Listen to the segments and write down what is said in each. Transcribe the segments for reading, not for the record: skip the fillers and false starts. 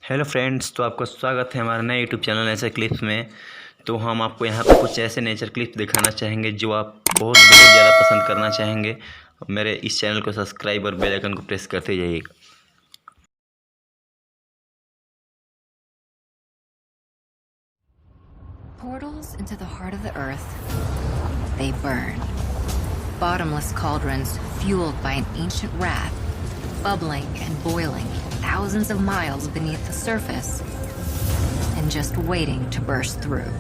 Hello friends, तो आपका स्वागत है हमारे नए यूट्यूब चैनल नेचर क्लिप्स में। तो हम आपको यहाँ पे कुछ ऐसे नेचर क्लिप्स दिखाना चाहेंगे जो आप बहुत ज़्यादा पसंद करना चाहेंगे। मेरे इस चैनल को सब्सक्राइब और बेल आइकन को प्रेस करते जाइएगा। Portals into the heart of the earth, they burn. Bottomless cauldrons fueled by an ancient wrath, bubbling and boiling thousands of miles beneath the surface and just waiting to burst through.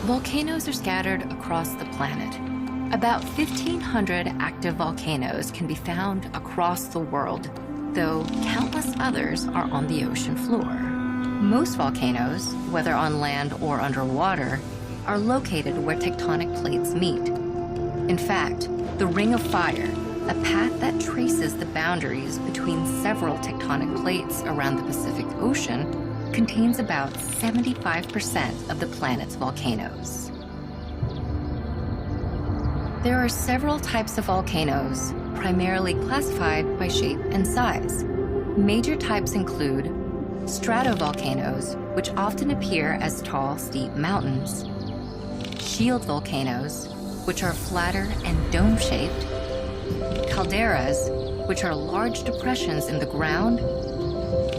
Volcanoes are scattered across the planet. About 1,500 active volcanoes can be found across the world, though countless others are on the ocean floor. Most volcanoes, whether on land or underwater, are located where tectonic plates meet. In fact, the Ring of Fire, a path that traces the boundaries between several tectonic plates around the Pacific Ocean, contains about 75% of the planet's volcanoes. There are several types of volcanoes, primarily classified by shape and size. Major types include stratovolcanoes, which often appear as tall, steep mountains; shield volcanoes, which are flatter and dome-shaped; calderas, which are large depressions in the ground;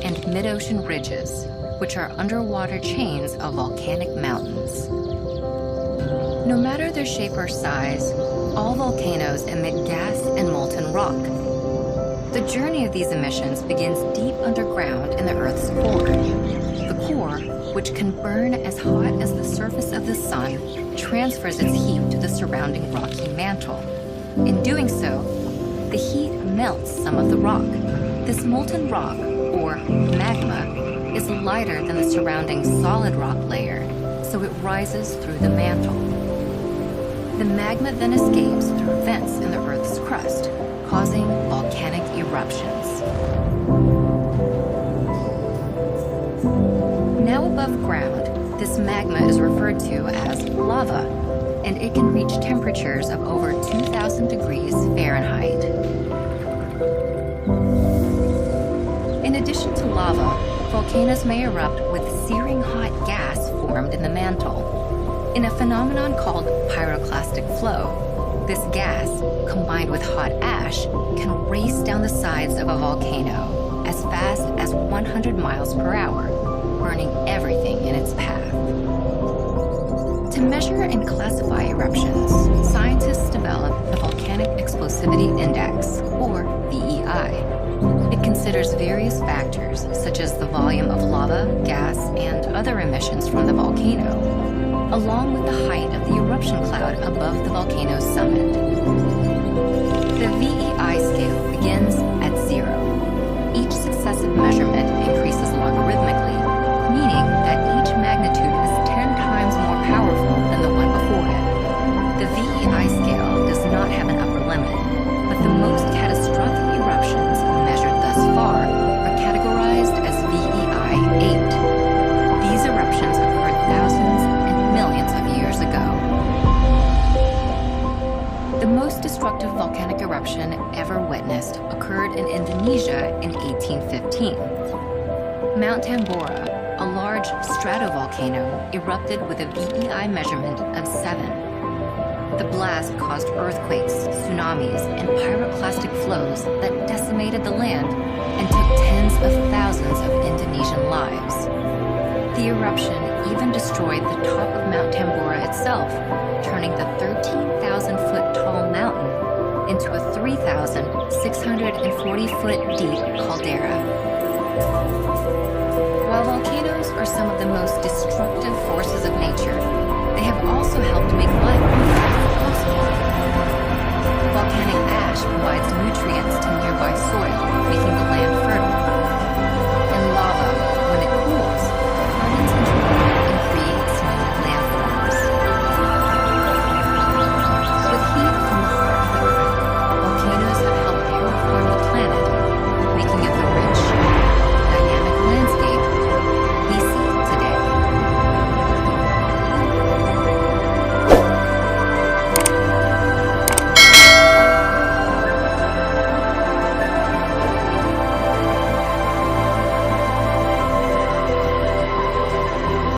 and mid-ocean ridges, which are underwater chains of volcanic mountains. No matter their shape or size, all volcanoes emit gas and molten rock. The journey of these emissions begins deep underground in the Earth's core. The core, which can burn as hot as the surface of the sun, transfers its heat to the surrounding rocky mantle. In doing so, the heat melts some of the rock. This molten rock, or magma, is lighter than the surrounding solid rock layer, so it rises through the mantle. The magma then escapes through vents in the Earth's crust, causing volcanic eruptions. Now above ground, this magma is referred to as lava, and it can reach temperatures of over 2,000 degrees Fahrenheit. In addition to lava, volcanoes may erupt with searing hot gas formed in the mantle. In a phenomenon called pyroclastic flow, this gas, combined with hot ash, can race down the sides of a volcano as fast as 100 miles per hour, burning everything in its path. To measure and classify eruptions, scientists developed the Volcanic Explosivity Index, or VEI. It considers various factors such as the volume of lava, gas, and other emissions from the volcano, along with the height of the eruption cloud above the volcano's summit. The VEI scale begins at 0. Each successive measurement increases logarithmically, meaning that each magnitude is 10 times more powerful than the one before it. The VEI scale does not have an upper limit, but the most catastrophic eruptions measured thus far are categorized as VEI 8. These eruptions occurred thousands and millions of years ago. The most destructive volcanic eruption ever witnessed occurred in Indonesia in 1815. Mount Tambora, a large stratovolcano, erupted with a VEI measurement of 7. The blast caused earthquakes, tsunamis, and pyroclastic flows that decimated the land and took tens of thousands of Indonesian lives. The eruption even destroyed the top of Mount Tambora itself, turning the 13,000-foot tall mountain into a 3,640-foot deep caldera. While volcanoes are some of the most destructive forces of nature, they have also helped make life possible. Volcanic ash provides nutrients